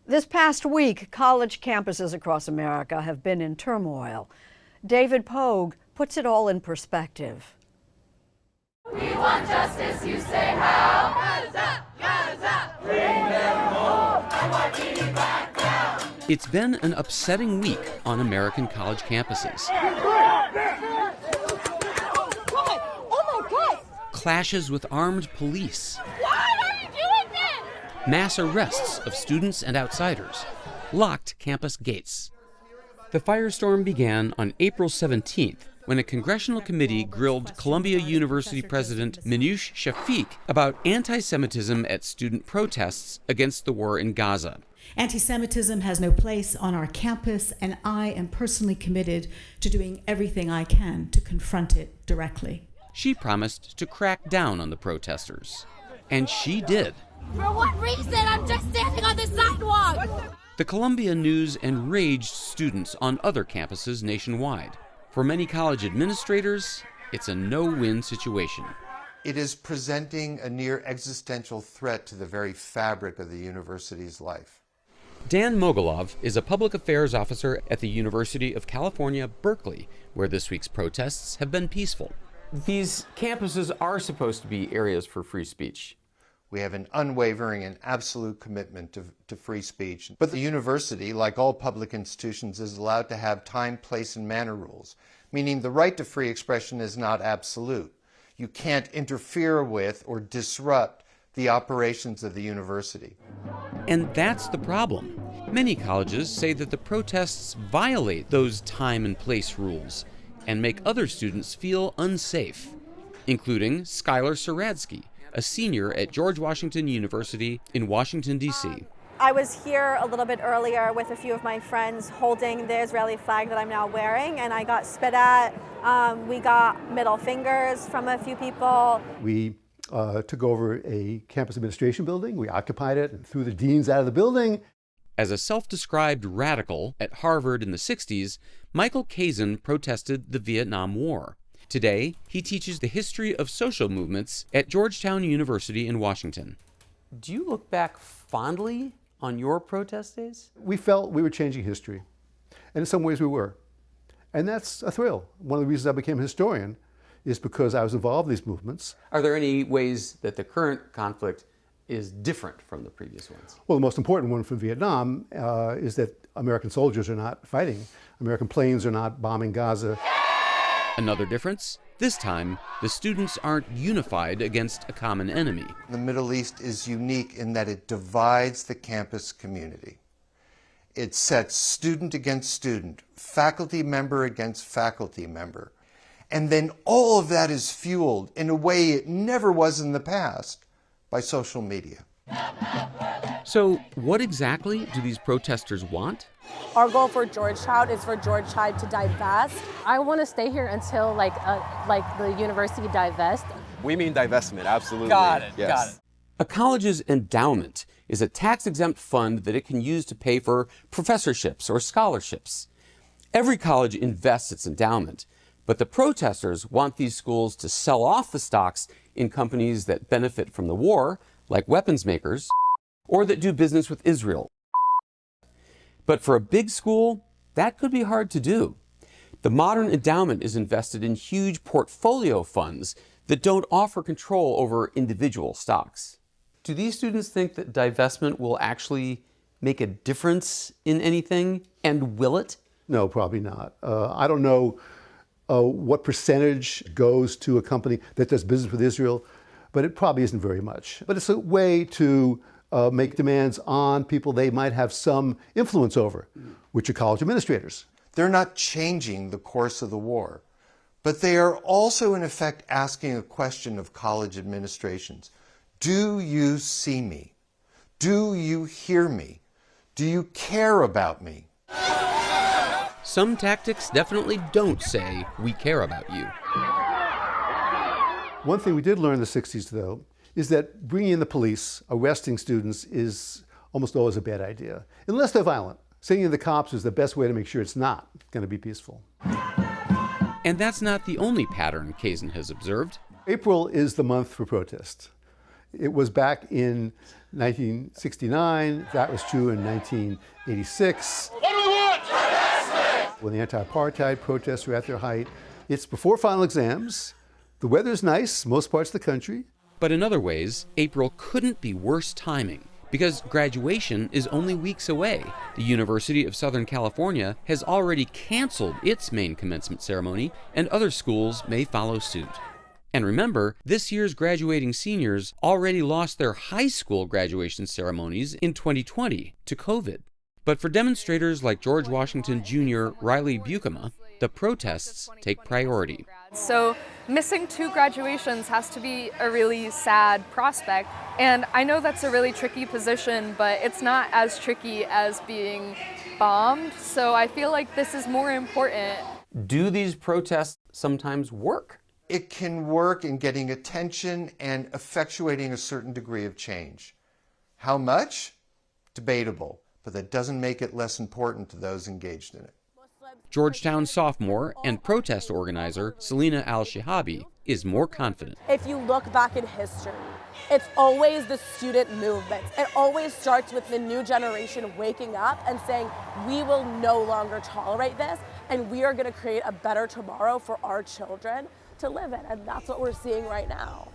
This past week, college campuses across America have been in turmoil. David Pogue puts it all in perspective. We want justice, you say how? Gaza, Gaza, bring them home. I want Didi back down. It's been an upsetting week on American college campuses. Oh my God! Clashes with armed police. Why are you doing this? Mass arrests of students and outsiders. Locked campus gates. The firestorm began on April 17th when a congressional committee grilled Columbia University President Minouche Shafik about anti-Semitism at student protests against the war in Gaza. Anti-Semitism has no place on our campus, and I am personally committed to doing everything I can to confront it directly. She promised to crack down on the protesters. And she did. For what reason? I'm just standing on the sidewalk. The Columbia News enraged students on other campuses nationwide. For many college administrators, it's a no-win situation. It is presenting a near existential threat to the very fabric of the university's life. Dan Mogulof is a public affairs officer at the University of California, Berkeley, where this week's protests have been peaceful. These campuses are supposed to be areas for free speech. We have an unwavering and absolute commitment to free speech. But the university, like all public institutions, is allowed to have time, place, and manner rules, meaning the right to free expression is not absolute. You can't interfere with or disrupt the operations of the university. And that's the problem. Many colleges say that the protests violate those time and place rules and make other students feel unsafe, including Skylar Saradsky, a senior at George Washington University in Washington, D.C. I was here a little bit earlier with a few of my friends holding the Israeli flag that I'm now wearing, and I got spit at. We got middle fingers from a few people. We took over a campus administration building. We occupied it and threw the deans out of the building. As a self-described radical at Harvard in the 60s, Michael Kazin protested the Vietnam War. Today, he teaches the history of social movements at Georgetown University in Washington. Do you look back fondly on your protest days? We felt we were changing history, and in some ways we were. And that's a thrill. One of the reasons I became a historian is because I was involved in these movements. Are there any ways that the current conflict is different from the previous ones? Well, the most important one for Vietnam is that American soldiers are not fighting. American planes are not bombing Gaza. Another difference? This time, the students aren't unified against a common enemy. The Middle East is unique in that it divides the campus community. It sets student against student, faculty member against faculty member. And then all of that is fueled in a way it never was in the past by social media. So what exactly do these protesters want? Our goal for Georgetown is for Georgetown to divest. I want to stay here until like the university divests. We mean divestment, absolutely. Got it, yes. got it. A college's endowment is a tax-exempt fund that it can use to pay for professorships or scholarships. Every college invests its endowment, but the protesters want these schools to sell off the stocks in companies that benefit from the war, like weapons makers, or that do business with Israel. But for a big school, that could be hard to do. The modern endowment is invested in huge portfolio funds that don't offer control over individual stocks. Do these students think that divestment will actually make a difference in anything, and will it? No, probably not. I don't know what percentage goes to a company that does business with Israel, but it probably isn't very much. But it's a way to make demands on people they might have some influence over, which are college administrators. They're not changing the course of the war, but they are also in effect asking a question of college administrations. Do you see me? Do you hear me? Do you care about me? Some tactics definitely don't say, "We care about you." One thing we did learn in the 60s, though, is that bringing in the police, arresting students, is almost always a bad idea, unless they're violent. Sending in the cops is the best way to make sure it's not going to be peaceful. And that's not the only pattern Kazin has observed. April is the month for protest. It was back in 1969. That was true in 1986. What do we want? Divestment! When the anti-apartheid protests were at their height. It's before final exams. The weather's nice, most parts of the country. But in other ways, April couldn't be worse timing, because graduation is only weeks away. The University of Southern California has already canceled its main commencement ceremony, and other schools may follow suit. And remember, this year's graduating seniors already lost their high school graduation ceremonies in 2020 to COVID. But for demonstrators like George Washington Jr. Riley Buchema, the protests take priority. So missing 2 graduations has to be a really sad prospect. And I know that's a really tricky position, but it's not as tricky as being bombed. So I feel like this is more important. Do these protests sometimes work? It can work in getting attention and effectuating a certain degree of change. How much? Debatable, but that doesn't make it less important to those engaged in it. Georgetown sophomore and protest organizer Selina Al-Shihabi is more confident. If you look back in history, it's always the student movement. It always starts with the new generation waking up and saying, we will no longer tolerate this, and we are going to create a better tomorrow for our children to live in. And that's what we're seeing right now.